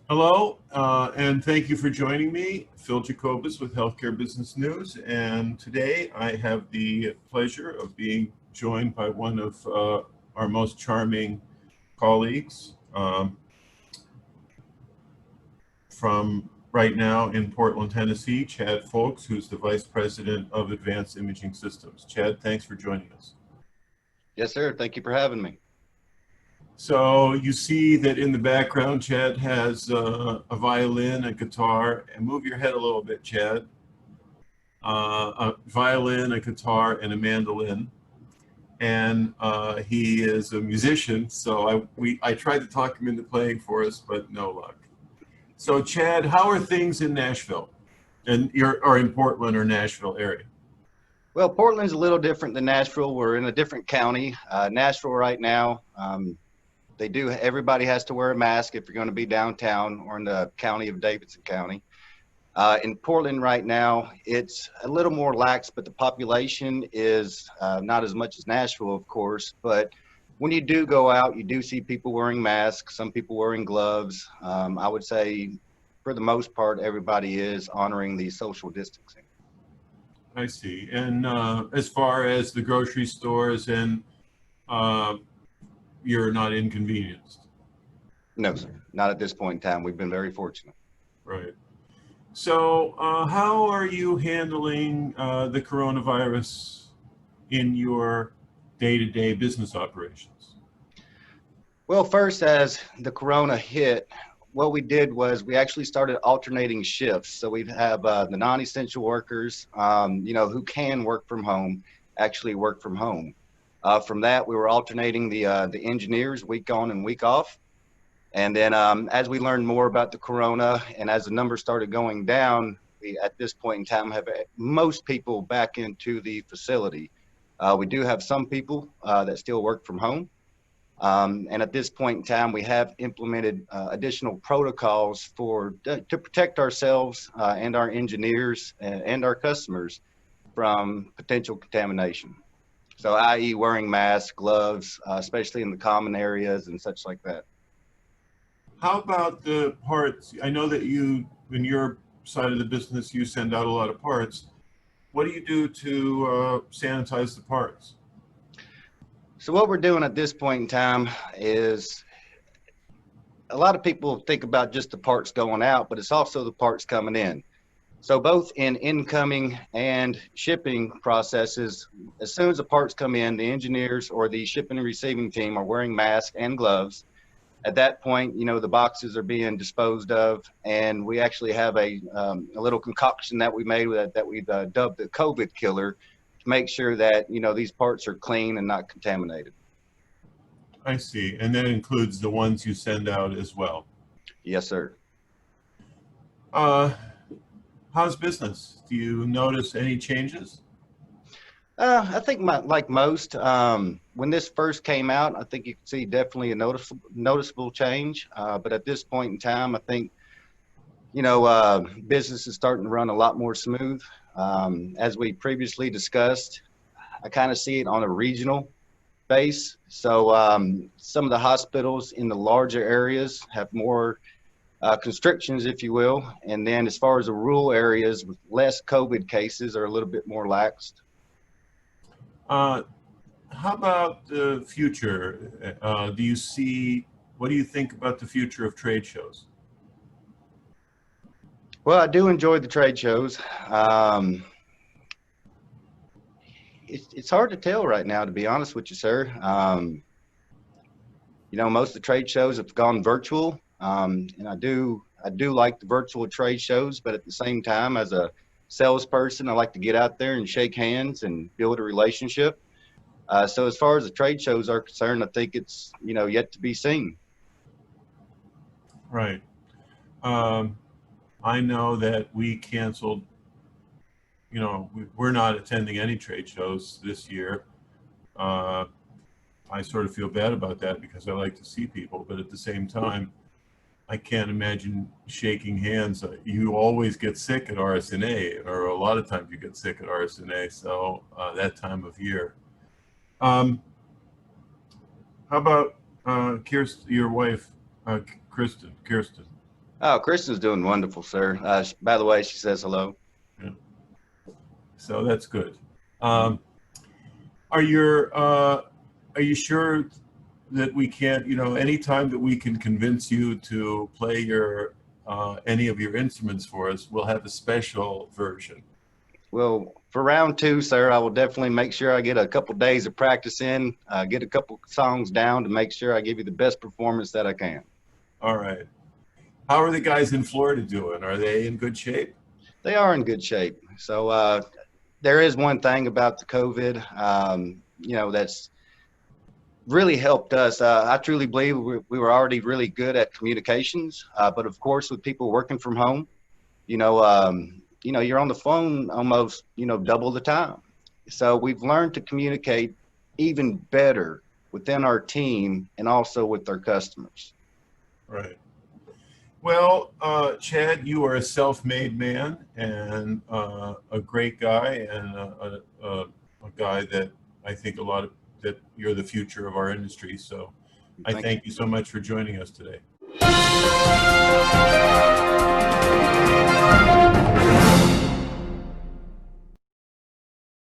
Hello, and thank you for joining me, Phil Jacobus with Healthcare Business News. And today I have the pleasure of being joined by one of our most charming colleagues from right now in Portland, Tennessee, Chad Fowlkes, who's the Vice President of Advanced Imaging Systems. Chad, thanks for joining us. Yes, sir. Thank you for having me. So you see that in the background, Chad has a violin, a guitar, and move your head a little bit, Chad. A violin, a guitar, and a mandolin. And he is a musician, so I tried to talk him into playing for us, but no luck. So Chad, how are things in Nashville, or in Portland or Nashville area? Well, Portland's a little different than Nashville. We're in a different county. Nashville right now, everybody has to wear a mask if you're going to be downtown or in the county of Davidson County. In Portland right now, it's a little more lax, but the population is not as much as Nashville, of course. But when you do go out, you do see people wearing masks, some people wearing gloves. I would say, for the most part, everybody is honoring the social distancing. I see. And as far as the grocery stores and uh, you're not inconvenienced. No, sir. Not at this point in time. We've been very fortunate. Right. So how are you handling the coronavirus in your day-to-day business operations? Well, first, as the corona hit, what we did was we actually started alternating shifts. So we have the non-essential workers, who can work from home, actually work from home. From that, we were alternating the engineers week on and week off. And then as we learned more about the corona and as the numbers started going down, we at this point in time have most people back into the facility. We do have some people that still work from home. And at this point in time, we have implemented additional protocols to protect ourselves and our engineers and our customers from potential contamination. So, i.e., wearing masks, gloves, especially in the common areas and such like that. How about the parts? I know that you, in your side of the business, you send out a lot of parts. What do you do to sanitize the parts? So, what we're doing at this point in time is a lot of people think about just the parts going out, but it's also the parts coming in. So both in incoming and shipping processes, as soon as the parts come in, the engineers or the shipping and receiving team are wearing masks and gloves. At that point, the boxes are being disposed of, and we actually have a little concoction that we made that we've dubbed the COVID killer to make sure that, these parts are clean and not contaminated. I see. And that includes the ones you send out as well. Yes, sir. Uh, how's business? Do you notice any changes? I think like most, when this first came out, I think you could see definitely a noticeable change. But at this point in time, I think, business is starting to run a lot more smooth. As we previously discussed, I kind of see it on a regional base. So some of the hospitals in the larger areas have more constrictions, if you will. And then as far as the rural areas with less COVID cases are a little bit more laxed. Uh, how about the future? What do you think about the future of trade shows? Well, I do enjoy the trade shows. It's hard to tell right now, to be honest with you, sir. Most of the trade shows have gone virtual, and I do like the virtual trade shows, but at the same time, as a salesperson, I like to get out there and shake hands and build a relationship. So as far as the trade shows are concerned, I think it's yet to be seen. Right. Um, I know that we canceled, we're not attending any trade shows this year. Uh, I sort of feel bad about that because I like to see people, but at the same time, I can't imagine shaking hands. You always get sick at RSNA, or a lot of times you get sick at RSNA, so that time of year. Um, how about Kirsten, your wife, Kirsten? Oh, Kristen's doing wonderful, sir. By the way, she says hello. Yeah. So that's good. Are you sure that we can't, anytime that we can convince you to play any of your instruments for us, we'll have a special version? Well, for round two, sir, I will definitely make sure I get a couple days of practice in, get a couple songs down to make sure I give you the best performance that I can. All right. How are the guys in Florida doing? Are they in good shape? They are in good shape. So there is one thing about the COVID, that's really helped us. I truly believe we were already really good at communications, but of course, with people working from home, you're on the phone almost, double the time. So we've learned to communicate even better within our team and also with our customers. Right. Well, Chad, you are a self-made man and a great guy, and a guy that I think that you're the future of our industry. So I thank you so much for joining us today.